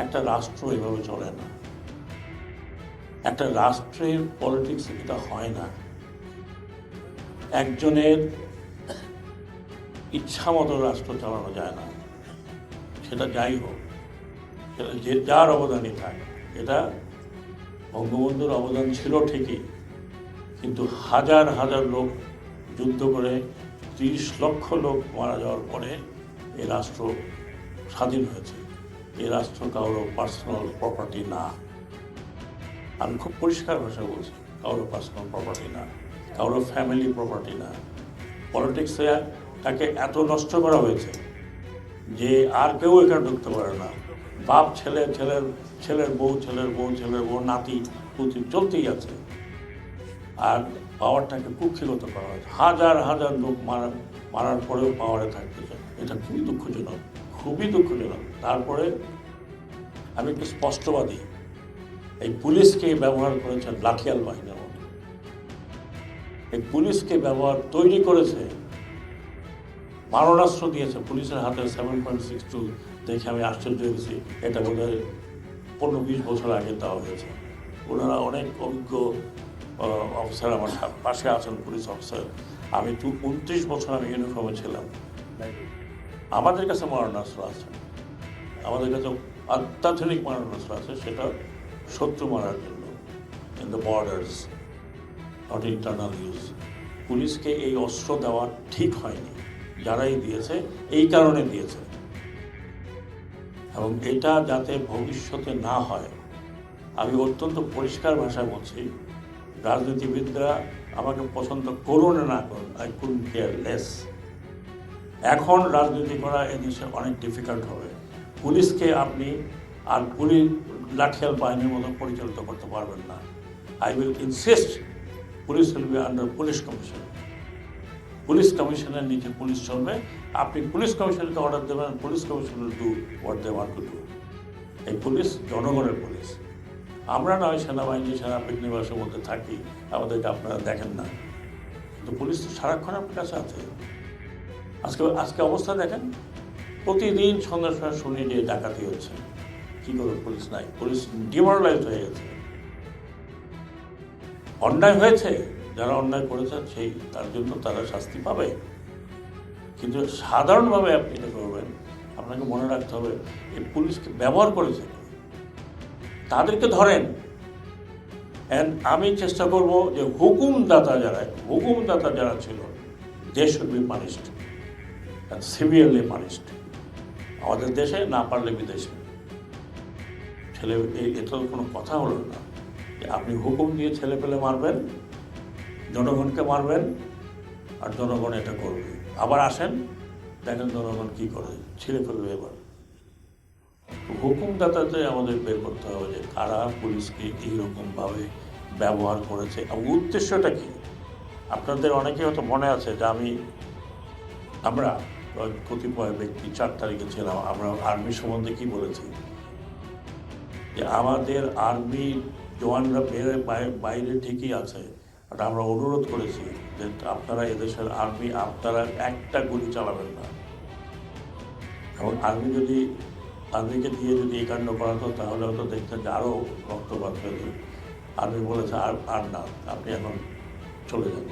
একটা রাষ্ট্র এভাবে চলে না। একটা রাষ্ট্রের পলিটিক্স এটা হয় না। একজনের ইচ্ছা মতো রাষ্ট্র চালানো যায় না। সেটা যাই হোক, সেটা যে যার অবদানই থাকে। এটা বঙ্গবন্ধুর অবদান ছিল ঠিকই, কিন্তু হাজার হাজার লোক যুদ্ধ করে ৩০ লক্ষ লোক মারা যাওয়ার পরে এই রাষ্ট্র স্বাধীন হয়েছে। এই রাষ্ট্র কারোর পার্সোনাল প্রপার্টি না। আমি খুব পরিষ্কার ভাষায় বলছি, কারোর পার্সোনাল প্রপার্টি না, কারোর ফ্যামিলি প্রপার্টি না। পলিটিক্সে তাকে এত নষ্ট করা হয়েছে যে আর কেউ এখানে ঢুকতে পারে না। বাপ ছেলে, ছেলের বউ, ছেলের বউ, নাতি পুতি চলতেই আছে। আর পাওয়ারটাকে কুক্ষিগত করা হয়েছে। হাজার হাজার লোক মারার পরেও পাওয়ারে থাকতে চায়। এটা খুবই দুঃখজনক, খুবই দুঃখজনক। তারপরে আমি একটু স্পষ্টবাদী, এই পুলিশকে ব্যবহার করেছেন লাঠিয়াল বাহিনীর মতো। এই পুলিশকে তৈরি করেছে, মারণাস্ত্র দিয়েছে। পুলিশের হাতে 7.62 দেখে আমি আশ্চর্য হয়েছি। এটা বোধহয় 15-20 বছর আগে দেওয়া হয়েছে। ওনারা অনেক অভিজ্ঞ অফিসার আমার পাশে আছেন, পুলিশ অফিসার। আমি 29 বছর আমি ইউনিফর্মে ছিলাম। আমাদের কাছে মারণাস্ত্র আছে, আমাদের কাছে অত্যাধুনিক মারণাস্ত্র আছে, সেটা শত্রু মারার জন্য, in the borders, not internal use. পুলিশকে এই অস্ত্র দেওয়া ঠিক হয়নি। যারাই দিয়েছে এই কারণে দিয়েছে, এবং এটা যাতে ভবিষ্যতে না হয়। আমি অত্যন্ত পরিষ্কার ভাষায় বলছি, রাজনীতিবিদরা আমাকে পছন্দ করুন না করুন, আই কুডন্ট কেয়ার লেস। এখন রাজনীতি করা এদেশে অনেক ডিফিকাল্ট হবে। পুলিশকে আপনি আর লাঠিয়াল বাহিনীর মতো পরিচালিত করতে পারবেন না। I will insist police will be under police commission. Police কমিশনের নিচে পুলিশ চলবে। আপনি পুলিশ কমিশনকে অর্ডার দেবেন, police commission will do what they want to do. এই পুলিশ জনগণের পুলিশ। আমরা নয় সেনাবাহিনী, সেনানিবাসের মধ্যে থাকি, আমাদেরকে আপনারা দেখেন না, কিন্তু পুলিশ তো সারাক্ষণ আপনার কাছে আছে। আজকে অবস্থা দেখেন, প্রতিদিন সন্ধ্যার সময় শুনি যে ডাকাতি হচ্ছে। কী করবে? পুলিশ নাই, পুলিশ ডিমোরালাইজড হয়ে গেছে। অন্যায় হয়েছে, যারা অন্যায় করেছেন তার জন্য তারা শাস্তি পাবে, কিন্তু সাধারণভাবে আপনি এটা করবেন। আপনাকে মনে রাখতে হবে, এই পুলিশকে ব্যবহার করেছে, তাদেরকে ধরেন। অ্যান্ড আমি চেষ্টা করব যে হুকুমদাতা যারা ছিল, they should be punished and severely punished. আমাদের দেশে, না পারলে বিদেশে। এটা কোনো কথা হলো না যে আপনি হুকুম দিয়ে ছেলে পেলে মারবেন, জনগণকে মারবেন, আর জনগণ এটা করবে। আবার আসেন, দেখেন জনগণ কী করে, ছিঁড়ে ফেলবে। এবার হুকুমদাতাদের আমাদের বের করতে হবে যে কারা পুলিশকে এইরকমভাবে ব্যবহার করেছে এবং উদ্দেশ্যটা কী। আপনাদের অনেকেই হয়তো মনে আছে যে আমরা কতিপয় ব্যক্তি 4 তারিখে ছিলাম, আমরা আর্মি সম্বন্ধে কী বলেছি, যে আমাদের আর্মি জওয়ানরা বাইরে ঠিকই আছে, বাট আমরা অনুরোধ করেছি যে আপনারা এদেশের আর্মি, আপনারা একটা গুলি চালাবেন না। এবং আর্মিকে দিয়ে যদি এই কাণ্ড করাতো, তাহলে হয়তো দেখতেন যে আরও রক্তপাত হয়ে। আর্মি বলেছে আর না, আপনি এখন চলে যান।